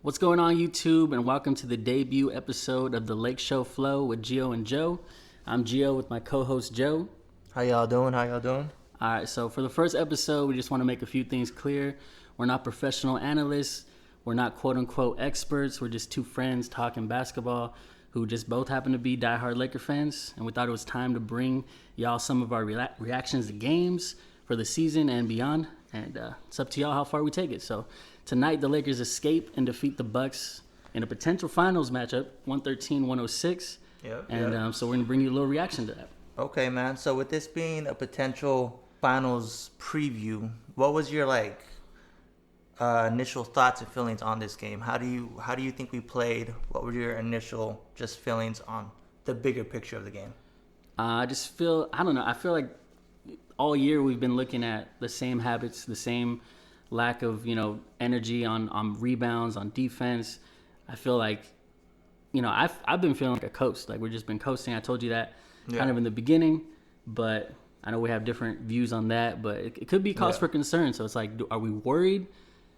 What's going on, YouTube, and welcome to the debut episode of the LakeShow Flow with Gio and Joe. I'm Gio with my co-host Joe. How y'all doing? All right, so for the first episode, we just want to make a few things clear. We're not professional analysts. We're not quote-unquote experts. We're just two friends talking basketball who just both happen to be diehard Laker fans, and we thought it was time to bring y'all some of our reactions to games for the season and beyond, and it's up to y'all how far we take it. So tonight, the Lakers escape and defeat the Bucks in a potential finals matchup, 113-106. So we're going to bring you a little reaction to that. Okay, man. So with this being a potential finals preview, what was your initial thoughts and feelings on this game? How do you think we played? What were your initial just feelings on the bigger picture of the game? I feel like all year we've been looking at the same habits, the same lack of, energy on rebounds, on defense. I feel like, I've been feeling like a coast. Like, we've just been coasting. I told you that kind of in the beginning, but I know we have different views on that, but it could be cause for concern. So it's like, are we worried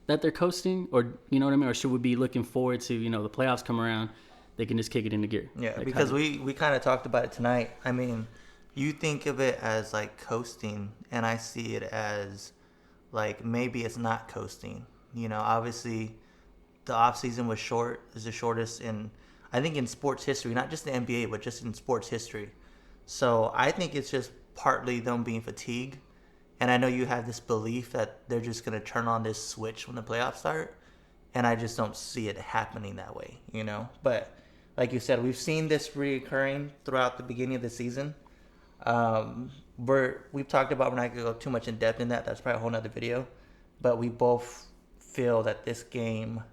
that they're coasting, or you know what I mean? Or should we be looking forward to, the playoffs come around, they can just kick it into gear? Yeah, because we kind of talked about it tonight. I mean, you think of it as like coasting, and I see it as like maybe it's not coasting. Obviously the off season was short. It's the shortest in sports history, not just the NBA, but just in sports history. So I think it's just partly them being fatigued. And I know you have this belief that they're just going to turn on this switch when the playoffs start. And I just don't see it happening that way, But like you said, we've seen this reoccurring throughout the beginning of the season. We've talked about, we're not going to go too much in depth in that. That's probably a whole nother video. But we both feel that this game,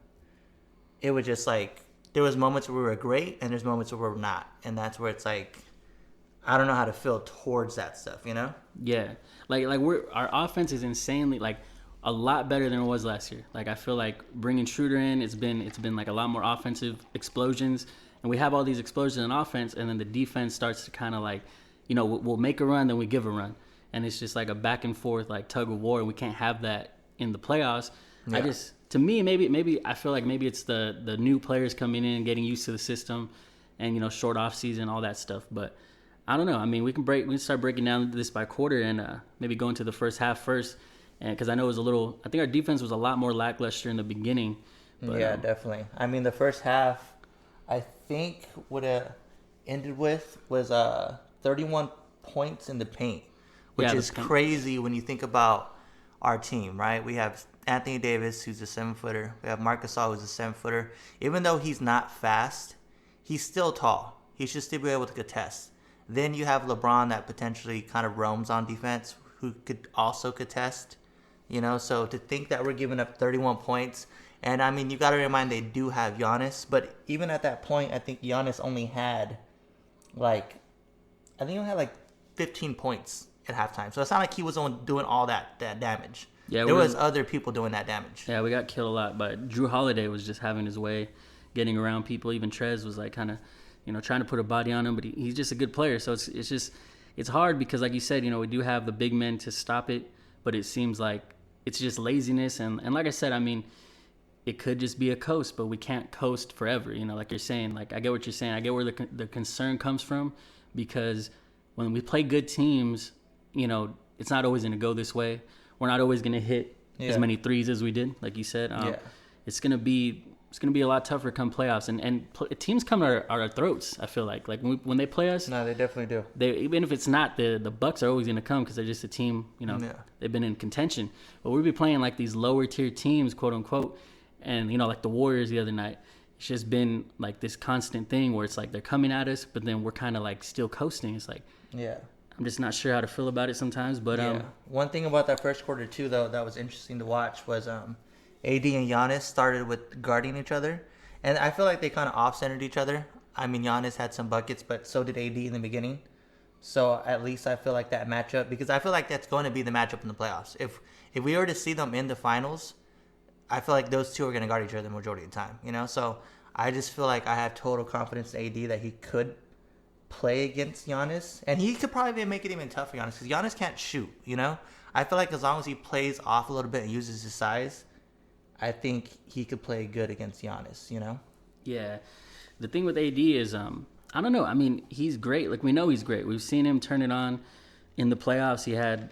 it was just like, there was moments where we were great and there's moments where we're not. And that's where it's like, I don't know how to feel towards that stuff, Yeah. Our offense is insanely, a lot better than it was last year. I feel like bringing Schroeder in, it's been like a lot more offensive explosions. And we have all these explosions in offense, and then the defense starts to kind of we'll make a run, then we give a run. And it's just like a back and forth, tug of war. And we can't have that in the playoffs. Yeah. To me, maybe I feel like maybe it's the new players coming in, getting used to the system, and short off season, all that stuff. But I don't know. I mean, we can start breaking down this by quarter and maybe go into the first half first, and because I know it was I think our defense was a lot more lackluster in the beginning. But, yeah, definitely. I mean, the first half, I think what it ended with was 31 points in the paint, which is crazy when you think about our team, right? We have Anthony Davis, who's a 7-footer. We have Marc Gasol, who's a 7-footer. Even though he's not fast, he's still tall. He should still be able to contest. Then you have LeBron that potentially kind of roams on defense, who could also contest. So to think that we're giving up 31 points, and I mean, you got to remind they do have Giannis, but even at that point, I think Giannis only had 15 points at halftime. So it's not like he was doing all that damage. Yeah, there was other people doing that damage. Yeah, we got killed a lot, but Drew Holiday was just having his way, getting around people. Even Trez was kind of, trying to put a body on him, but he's just a good player. So it's hard because, like you said, we do have the big men to stop it, but it seems like it's just laziness. And like I said, I mean, it could just be a coast, but we can't coast forever. Like you're saying, I get what you're saying. I get where the concern comes from, because when we play good teams, it's not always going to go this way. We're not always going to hit as many threes as we did, like you said. It's going to be a lot tougher come playoffs, and teams come at our throats. I feel like when they play us, no, they definitely do. Even if it's not the Bucks, are always going to come because they're just a team. They've been in contention, but we'll be playing these lower tier teams, quote unquote, and like the Warriors the other night. It's just been this constant thing where it's they're coming at us, but then we're kind of still coasting. It's I'm just not sure how to feel about it sometimes. But one thing about that first quarter too, though, that was interesting to watch was AD and Giannis started with guarding each other, and I feel like they kind of off-centered each other. I mean, Giannis had some buckets, but so did AD in the beginning. So at least I feel like that matchup, because I feel like that's going to be the matchup in the playoffs. If we were to see them in the finals, I feel like those two are going to guard each other the majority of the time. So I just feel like I have total confidence in AD that he could play against Giannis, and he could probably make it even tougher for Giannis, because Giannis can't shoot. I feel like as long as he plays off a little bit and uses his size, I think he could play good against Giannis, you know? Yeah. The thing with AD is, I don't know. I mean, he's great. Like, we know he's great. We've seen him turn it on in the playoffs. He had,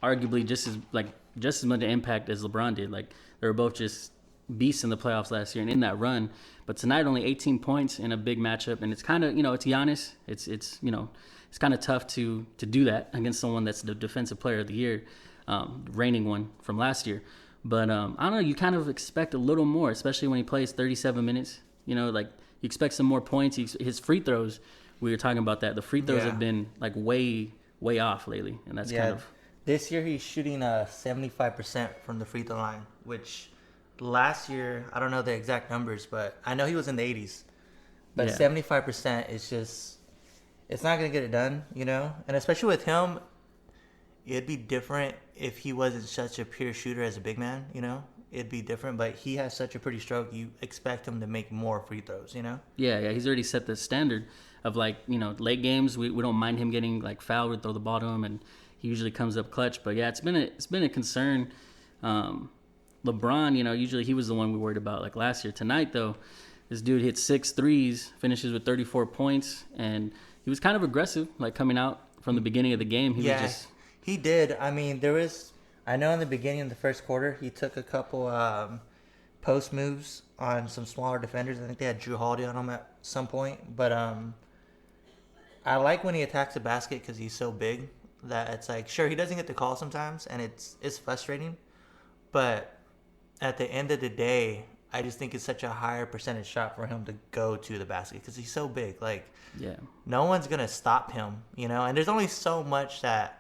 arguably just as much impact as LeBron did. Like, they were both just beasts in the playoffs last year and in that run. But tonight, only 18 points in a big matchup, and it's kind of, it's Giannis. It's kind of tough to do that against someone that's the defensive player of the year, reigning one from last year. But I don't know. You kind of expect a little more, especially when he plays 37 minutes. You expect some more points. His free throws, we were talking about that. The free throws have been like way off lately, and that's kind of. This year he's shooting 75% from the free throw line, which last year, I don't know the exact numbers, but I know he was in the 80s. But 75% is just, it's not going to get it done, And especially with him, it'd be different if he wasn't such a pure shooter as a big man, It'd be different, but he has such a pretty stroke. You expect him to make more free throws, Yeah, he's already set the standard of late games. We don't mind him getting fouled or throw the ball to him, and he usually comes up clutch. But yeah, it's been a concern. LeBron, usually he was the one we worried about last year. Tonight though, this dude hit 6 threes, finishes with 34 points, and he was kind of aggressive, coming out from the beginning of the game. He did. I mean, I know in the beginning of the first quarter, he took a couple post moves on some smaller defenders. I think they had Drew Holiday on him at some point. But I like when he attacks the basket because he's so big that it's sure, he doesn't get the call sometimes, and it's frustrating. But at the end of the day, I just think it's such a higher percentage shot for him to go to the basket because he's so big. No one's going to stop him, And there's only so much that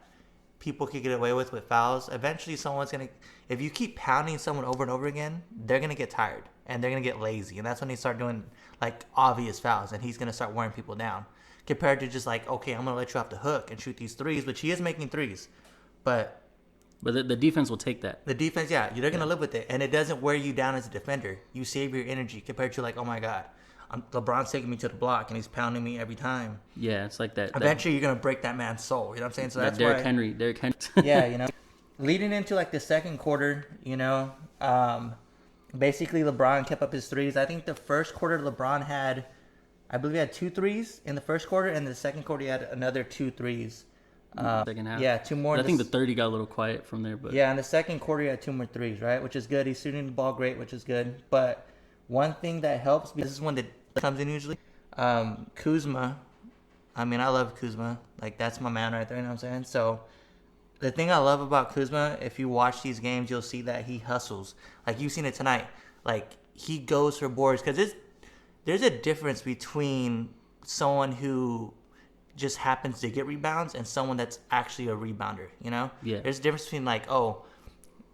people could get away with fouls. Eventually, someone's going to... If you keep pounding someone over and over again, they're going to get tired. And they're going to get lazy. And that's when they start doing, obvious fouls. And he's going to start wearing people down. Compared to just okay, I'm going to let you off the hook and shoot these threes. Which he is making threes. But the defense will take that. The defense, they're going to live with it. And it doesn't wear you down as a defender. You save your energy compared to oh my God, LeBron's taking me to the block and he's pounding me every time. Yeah, it's like that. Eventually, you're going to break that man's soul. You know what I'm saying? So that's Derrick Henry. Yeah, Leading into the second quarter, basically LeBron kept up his threes. I think the first quarter LeBron had, I believe he had 2 threes in the first quarter, and the second quarter he had another 2 threes. Second half. Yeah, 2 more. I think the 30 got a little quiet from there, but yeah, in the second quarter he had 2 more threes, right? Which is good. He's shooting the ball great, which is good. But one thing that helps, this is when the comes in usually. Kuzma. I mean, I love Kuzma. That's my man right there, you know what I'm saying? So the thing I love about Kuzma, if you watch these games, you'll see that he hustles. You've seen it tonight. He goes for boards because there's a difference between someone who just happens to get rebounds and someone that's actually a rebounder, Yeah. There's a difference between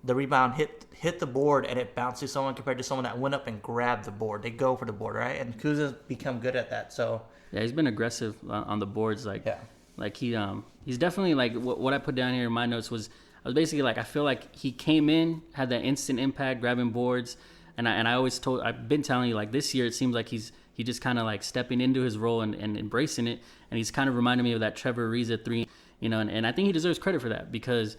the rebound hit the board and it bounced to someone compared to someone that went up and grabbed the board. They go for the board, right? And Kuzma's become good at that. So yeah, he's been aggressive on the boards. He's definitely what I put down here in my notes was I was basically I feel like he came in, had that instant impact, grabbing boards, and I've been telling you this year it seems like he just kind of stepping into his role and embracing it, and he's kind of reminding me of that Trevor Ariza 3, and I think he deserves credit for that because.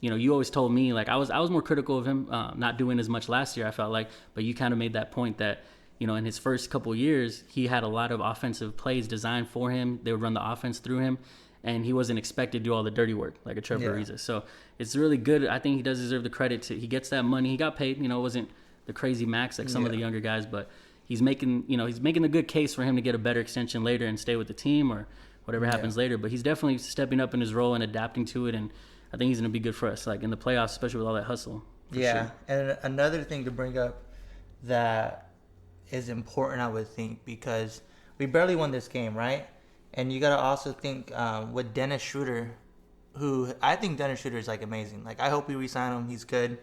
You always told me I was more critical of him not doing as much last year. I felt but you kind of made that point that in his first couple of years he had a lot of offensive plays designed for him. They would run the offense through him, and he wasn't expected to do all the dirty work like a Trevor Ariza. So it's really good. I think he does deserve the credit. He gets that money. He got paid. It wasn't the crazy max like some of the younger guys, but he's making a good case for him to get a better extension later and stay with the team or whatever happens later. But he's definitely stepping up in his role and adapting to it, and I think he's going to be good for us, in the playoffs, especially with all that hustle. Yeah, sure. And another thing to bring up that is important, I would think, because we barely won this game, right? And you got to also think with Dennis Schroeder, who I think Dennis Schroeder is amazing. I hope we re-sign him. He's good.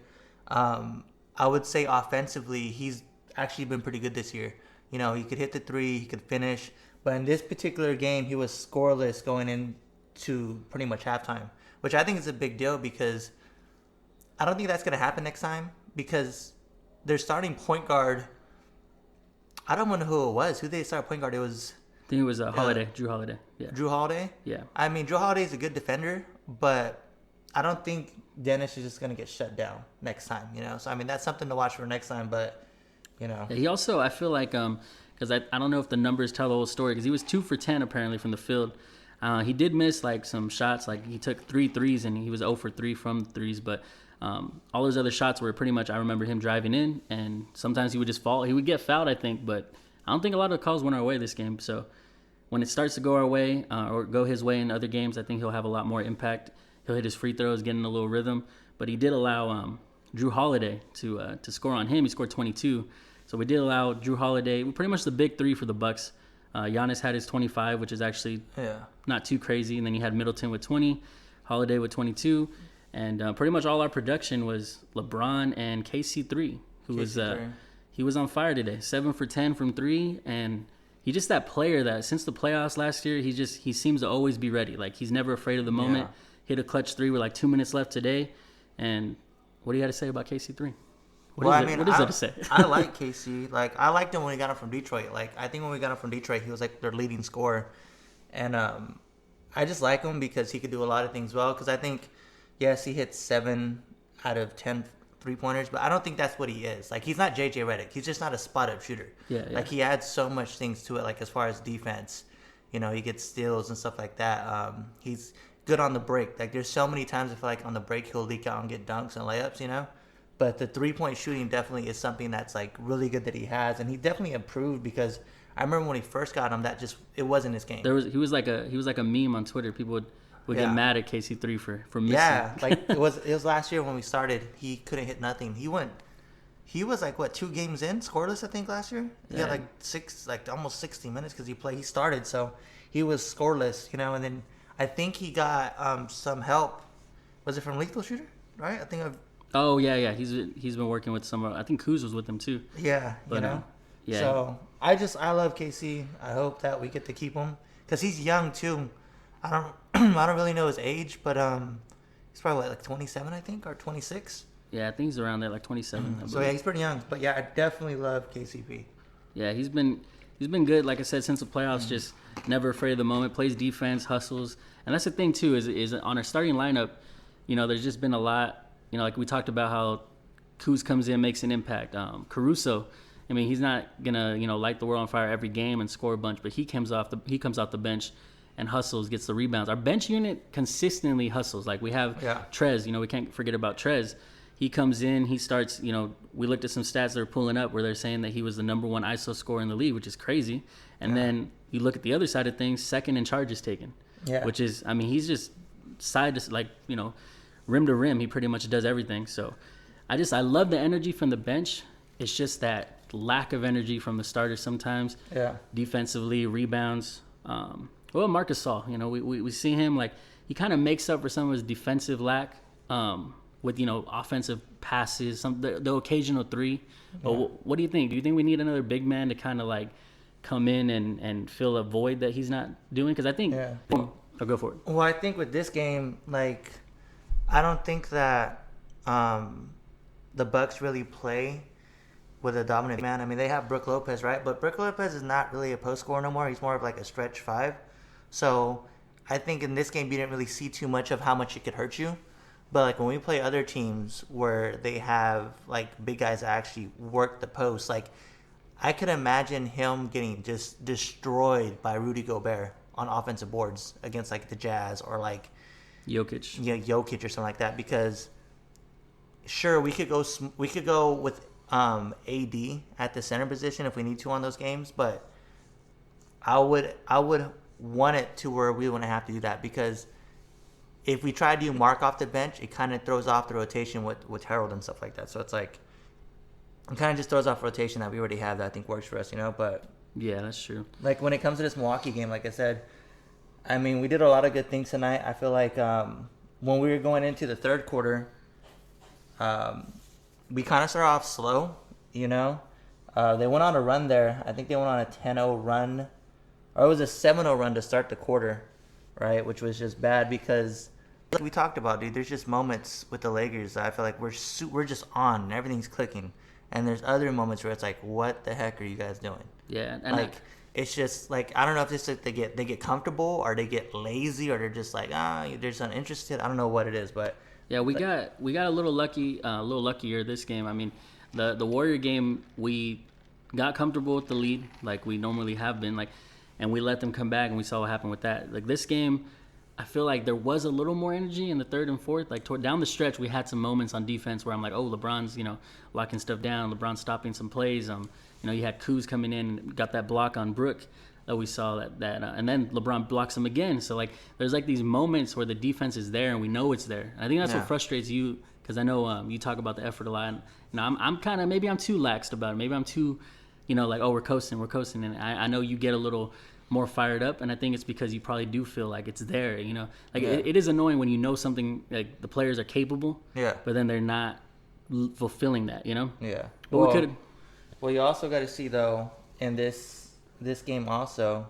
I would say offensively, he's actually been pretty good this year. He could hit the 3, he could finish. But in this particular game, he was scoreless going into pretty much halftime, which I think is a big deal because I don't think that's going to happen next time because their starting point guard, I don't know who it was. Who they started point guard? I think it was Holiday, Drew Holiday. Yeah. Drew Holiday? Yeah. I mean, Drew Holiday is a good defender, but I don't think Dennis is just going to get shut down next time, you know? So, I mean, that's something to watch for next time, but, you know. Yeah, he also, I feel like, because I don't know if the numbers tell the whole story, because he was 2 for 10 apparently from the field. He did miss like some shots, like he took 3 threes and he was 0 for 3 from threes, but all those other shots were pretty much, I remember him driving in, and sometimes he would just fall. He would get fouled, I think, but I don't think a lot of the calls went our way this game. So when it starts to go our way or go his way in other games, I think he'll have a lot more impact. He'll hit his free throws, get in a little rhythm, but he did allow Drew Holiday to score on him. He scored 22. So we did allow Drew Holiday, pretty much the big three for the Bucks. Giannis had his 25, which is actually not too crazy. And then you had Middleton with 20, Holiday with 22. And pretty much all our production was LeBron and KC3, who was he was on fire today. 7 for 10 from 3. And he's just that player that since the playoffs last year, he seems to always be ready. Like, he's never afraid of the moment. Yeah. Hit a clutch 3 with like 2 minutes left today. And what do you got to say about KC3? What is there to say? I like KC. Like, I liked him when we got him from Detroit. Like, I think when we got him from Detroit, he was like their leading scorer. And I just like him because he could do a lot of things well. Because I think, yes, he hit 7 out of 10 3-pointers, but I don't think that's what he is. Like, he's not JJ Redick. He's just not a spot-up shooter. Yeah. Like, he adds so much things to it, like, as far as defense. You know, he gets steals and stuff like that. He's good on the break. Like, there's so many times I feel like on the break he'll leak out and get dunks and layups, you know? But the 3-point shooting definitely is something that's, like, really good that he has. And he definitely improved because I remember when he first got him, it wasn't his game. He was like a meme on Twitter. People would get mad at KC3 for missing. Yeah, like, it was last year when we started. He couldn't hit nothing. He was, like, what, 2 games in? Scoreless, I think, last year? He had, like, almost 60 minutes because he started. So he was scoreless, you know, and then I think he got some help. Was it from Lethal Shooter? Right? I think Oh yeah. He's been working with some. I think Kuz was with him too. Yeah, but, you know. Yeah. So I love KC. I hope that we get to keep him because he's young too. I don't really know his age, but he's probably like 27, I think, or 26. Yeah, I think he's around there, like 27. So yeah, he's pretty young. But yeah, I definitely love KCP. Yeah, he's been good. Like I said, since the playoffs, just never afraid of the moment. Plays defense, hustles, and that's the thing too. Is on our starting lineup, you know, there's just been a lot. You know, like we talked about how Kuz comes in, makes an impact. Caruso, I mean, he's not gonna, you know, light the world on fire every game and score a bunch, but he comes off the bench and hustles, gets the rebounds. Our bench unit consistently hustles. Like we have Trez, you know, we can't forget about Trez. He comes in, he starts, you know, we looked at some stats they're pulling up where they're saying that he was the number 1 ISO scorer in the league, which is crazy. And then you look at the other side of things, second in charges taken, which is, I mean, he's just side to, like, you know, rim to rim, he pretty much does everything. So I love the energy from the bench. It's just that lack of energy from the starters sometimes. Yeah. Defensively, rebounds. Well, Marcus Saul, you know, we see him, like, he kind of makes up for some of his defensive lack with, you know, offensive passes, the occasional 3. Yeah. But what do you think? Do you think we need another big man to kind of, like, come in and fill a void that he's not doing? Because I think I'll go for it. Well, I think with this game, like, I don't think that the Bucks really play with a dominant man. I mean, they have Brook Lopez, right? But Brook Lopez is not really a post scorer no more. He's more of like a stretch 5. So I think in this game, you didn't really see too much of how much it could hurt you. But like when we play other teams where they have like big guys that actually work the post, like I could imagine him getting just destroyed by Rudy Gobert on offensive boards against like the Jazz or like Jokic. Yeah, Jokic or something like that. Because sure, we could go with AD at the center position if we need to on those games, but I would want it to where we wouldn't have to do that, because if we try to do Mark off the bench, it kind of throws off the rotation with Harold and stuff like that. So it's like it kind of just throws off rotation that we already have that I think works for us, you know. But yeah, that's true. Like when it comes to this Milwaukee game, like I said, I mean, we did a lot of good things tonight. I feel like when we were going into the third quarter, we kind of started off slow, you know. They went on a run there. I think they went on a 10-0 run, or it was a 7-0 run to start the quarter, right? Which was just bad because, like we talked about, dude, there's just moments with the Lakers that I feel like we're just on and everything's clicking. And there's other moments where it's like, what the heck are you guys doing? Yeah. And like, it's just like I don't know if it's like they get comfortable or they get lazy or they're just like they're just uninterested. I don't know what it is, but yeah, we got a little lucky, a little luckier this game. I mean, the Warrior game, we got comfortable with the lead like we normally have been, like, and we let them come back and we saw what happened with that. Like this game, I feel like there was a little more energy in the third and fourth. Like down the stretch, we had some moments on defense where I'm like, oh, LeBron's, locking stuff down. LeBron's stopping some plays. You had Kuz coming in and got that block on Brook that we saw and then LeBron blocks him again. So like, there's like these moments where the defense is there and we know it's there. And I think that's what frustrates you, because I know you talk about the effort a lot. And I'm kind of, maybe I'm too laxed about it. Maybe I'm too, like, oh, we're coasting. And I know you get a little more fired up, and I think it's because you probably do feel like it's there, it is annoying when something like the players are capable, but then they're not fulfilling that, yeah. But we could. Well, you also got to see though in this game also,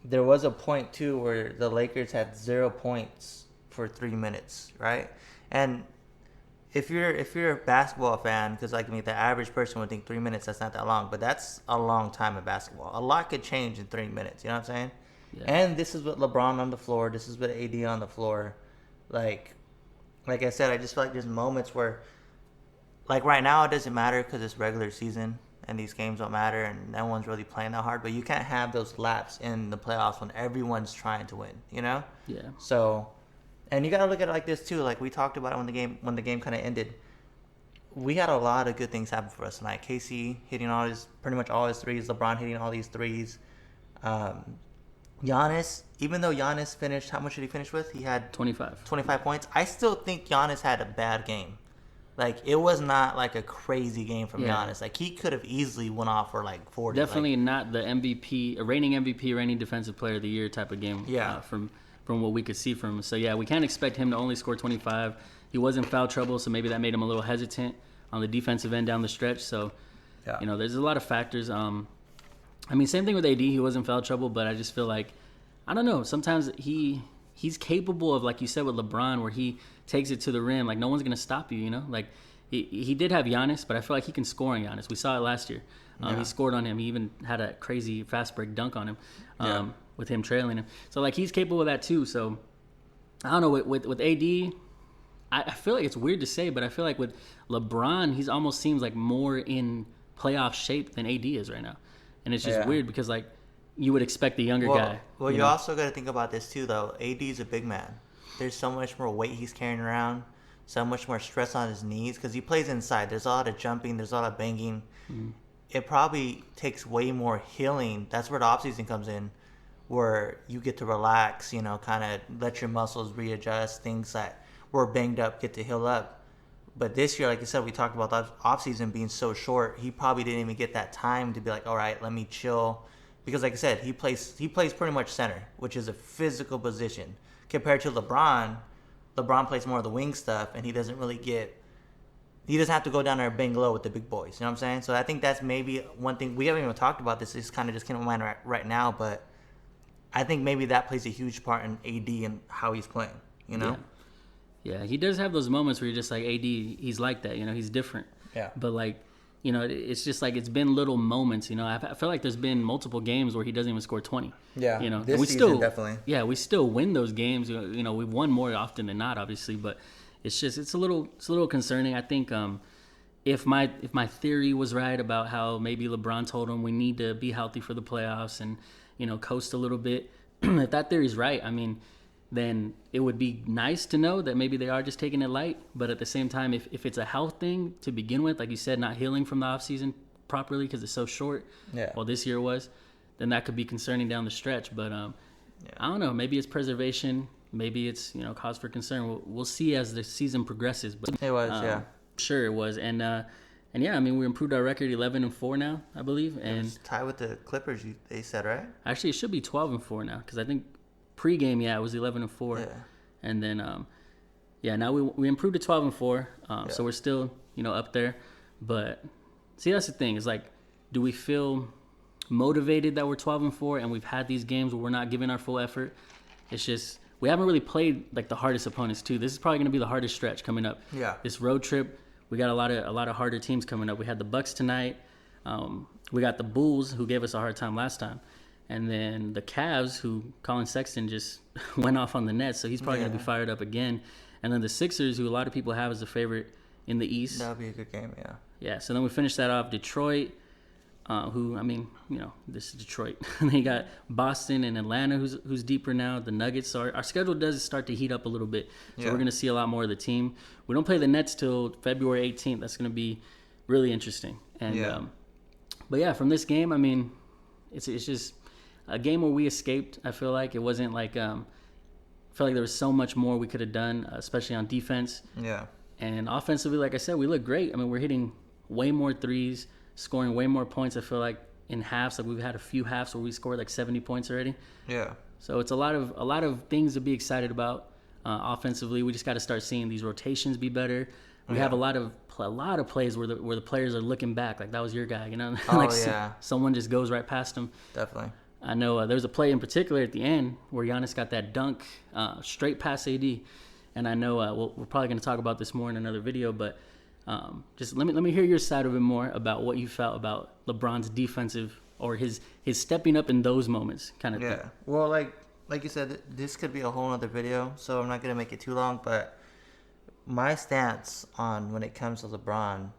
there was a point too where the Lakers had 0 points for 3 minutes, right? And if you're a basketball fan, because like the average person would think 3 minutes, that's not that long, but that's a long time in basketball. A lot could change in 3 minutes. You know what I'm saying? Yeah. And this is with LeBron on the floor. This is with AD on the floor. Like I said, I just feel like there's moments where, like right now, it doesn't matter because it's regular season and these games don't matter and no one's really playing that hard. But you can't have those laps in the playoffs when everyone's trying to win. Yeah. So. And you got to look at it like this too. Like we talked about it when the game kind of ended. We had a lot of good things happen for us tonight. KC hitting pretty much all his threes. LeBron hitting all these threes. Giannis, even though Giannis finished, how much did he finish with? He had 25 points. I still think Giannis had a bad game. Like it was not like a crazy game from Giannis. Like he could have easily went off for like 40. Definitely not the reigning MVP, reigning defensive player of the year type of game. Yeah. From what we could see from him. So, yeah, we can't expect him to only score 25. He was in foul trouble, so maybe that made him a little hesitant on the defensive end down the stretch. So, there's a lot of factors. Same thing with AD. He was in foul trouble, but I just feel like, I don't know, sometimes he's capable of, like you said with LeBron, where he takes it to the rim. Like, no one's going to stop you, Like, he did have Giannis, but I feel like he can score on Giannis. We saw it last year. He scored on him. He even had a crazy fast break dunk on him. With him trailing him. So, like, he's capable of that too. So, I don't know. With AD, I feel like it's weird to say, but I feel like with LeBron, he almost seems like more in playoff shape than AD is right now. And it's just weird because, like, you would expect the younger guy. Well, you also got to think about this too, though. AD is a big man. There's so much more weight he's carrying around, so much more stress on his knees because he plays inside. There's a lot of jumping. There's a lot of banging. Mm-hmm. It probably takes way more healing. That's where the offseason comes in, where you get to relax, kind of let your muscles readjust, things that were banged up get to heal up. But this year, like you said, we talked about the offseason being so short, he probably didn't even get that time to be like, all right, let me chill. Because like I said, he plays pretty much center, which is a physical position. Compared to LeBron plays more of the wing stuff, and he doesn't have to go down there and bang low with the big boys. You know what I'm saying? So I think that's maybe one thing. We haven't even talked about this. It's kind of just came to mind right now, but I think maybe that plays a huge part in AD and how he's playing, Yeah, he does have those moments where you're just like, AD, he's like that, he's different. Yeah. But, like, it's just like it's been little moments, I feel like there's been multiple games where he doesn't even score 20. Yeah, this season, still, definitely. Yeah, we still win those games. We've won more often than not, obviously, but it's a little concerning. I think if my theory was right about how maybe LeBron told him we need to be healthy for the playoffs and coast a little bit. If that theory's right, then it would be nice to know that maybe they are just taking it light. But at the same time, if it's a health thing to begin with, like you said, not healing from the offseason properly because it's so short, well, this year was, then that could be concerning down the stretch. But I don't know. Maybe it's preservation. Maybe it's cause for concern. We'll see as the season progresses. But it was, sure it was, and yeah, we improved our record 11-4 now, I believe, and it's tied with the Clippers. They said, right? Actually, it should be 12-4 now because I think pregame, it was 11-4, and then now we improved to 12-4, so we're still up there. But see, that's the thing. Is like, do we feel motivated that we're 12-4 and we've had these games where we're not giving our full effort? It's just we haven't really played like the hardest opponents too. This is probably going to be the hardest stretch coming up. Yeah. This road trip, we got a lot of harder teams coming up. We had the Bucks tonight. We got the Bulls, who gave us a hard time last time. And then the Cavs, who Colin Sexton just went off on the Nets, so he's probably going to be fired up again. And then the Sixers, who a lot of people have as a favorite in the East. That'll be a good game, yeah. Yeah, so then we finished that off. Detroit, who, I mean, you know, this is Detroit. And then you got Boston and Atlanta, who's deeper now. The Nuggets. So our schedule does start to heat up a little bit. So we're going to see a lot more of the team. We don't play the Nets till February 18th. That's going to be really interesting. And but yeah, from this game, I mean, it's just a game where we escaped. I feel like it wasn't like I feel like there was so much more we could have done, especially on defense. Yeah. And offensively, like I said, we look great. I mean, we're hitting way more threes, scoring way more points. I feel like in halves, like we've had a few halves where we scored like 70 points already. Yeah. So it's a lot of things to be excited about offensively. We just got to start seeing these rotations be better. We have a lot of plays where the players are looking back, like that was your guy, you know, like someone just goes right past him. Definitely. I know there was a play in particular at the end where Giannis got that dunk straight past AD, and I know we're probably going to talk about this more in another video, but just let me hear your side of it more about what you felt about LeBron's defensive or his stepping up in those moments, kind of thing. Yeah. Well, like you said, this could be a whole other video, so I'm not going to make it too long, but my stance on when it comes to LeBron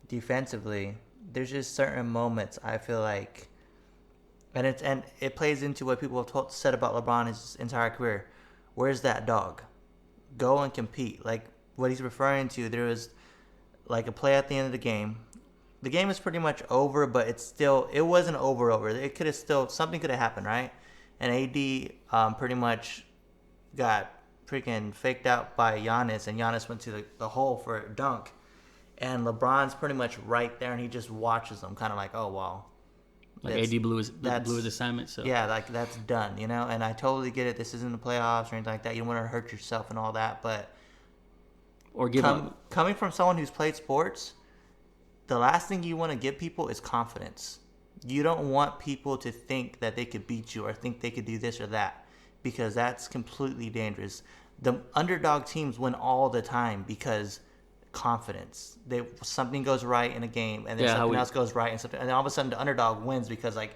defensively, there's just certain moments I feel like, and it plays into what people have said about LeBron his entire career. Where's that dog? Go and compete. Like what he's referring to, there was like a play at the end of the game. The game is pretty much over, but it wasn't over. It could have something could have happened, right? And AD pretty much got freaking faked out by Giannis, and Giannis went to the hole for a dunk, and LeBron's pretty much right there, and he just watches them, kind of like, oh wow, like AD blew his assignment. So yeah, like that's done, you know. And I totally get it. This isn't the playoffs or anything like that. You don't want to hurt yourself and all that, but or give up. Coming from someone who's played sports, the last thing you want to give people is confidence. You don't want people to think that they could beat you or think they could do this or that, because that's completely dangerous. The underdog teams win all the time because confidence. Something goes right in a game, and then something else goes right, and all of a sudden the underdog wins because like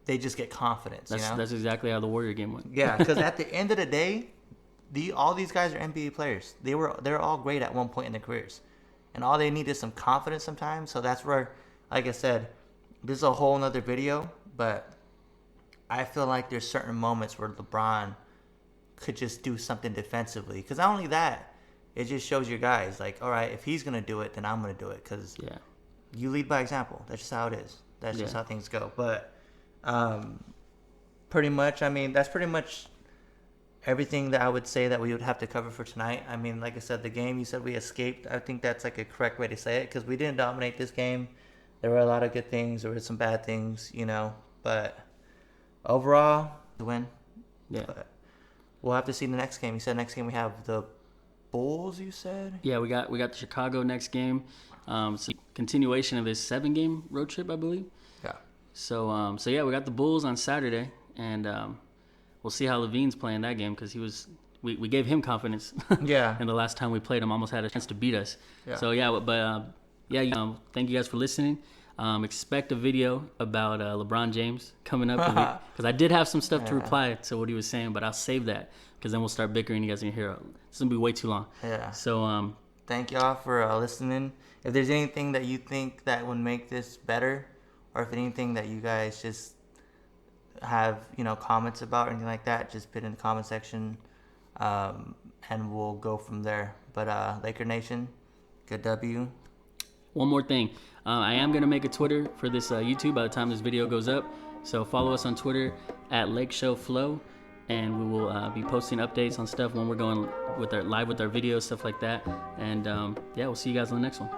they just get confidence. That's exactly how the Warrior game went. Yeah, because at the end of the day, all these guys are NBA players. They're all great at one point in their careers, and all they need is some confidence sometimes. So that's where, like I said, this is a whole nother video, but I feel like there's certain moments where LeBron could just do something defensively. Because not only that, it just shows your guys, like, all right, if he's going to do it, then I'm going to do it. Because you lead by example. That's just how it is. That's just how things go. But pretty much, I mean, that's pretty much everything that I would say that we would have to cover for tonight. I mean, like I said, the game, you said we escaped. I think that's like a correct way to say it, because we didn't dominate this game. There were a lot of good things. There were some bad things, you know. But overall, the win. Yeah. But we'll have to see the next game. You said next game we have the Bulls, you said? Yeah, we got the Chicago next game. So continuation of this 7-game road trip, I believe. Yeah. So yeah, we got the Bulls on Saturday, and we'll see how Levine's playing that game, because we gave him confidence. Yeah. And the last time we played him, almost had a chance to beat us. Yeah. So yeah, but thank you guys for listening. Expect a video about LeBron James coming up, because I did have some stuff to reply to what he was saying, but I'll save that, because then we'll start bickering. You guys can hear it's gonna be way too long. Yeah. So thank y'all for listening. If there's anything that you think that would make this better, or if anything that you guys just have comments about or anything like that, just put in the comment section, and we'll go from there. But Laker Nation, good W. One more thing. I am going to make a Twitter for this YouTube by the time this video goes up. So follow us on Twitter at LakeShow Flow, and we will be posting updates on stuff when we're going live with our videos, stuff like that. And yeah, we'll see you guys on the next one.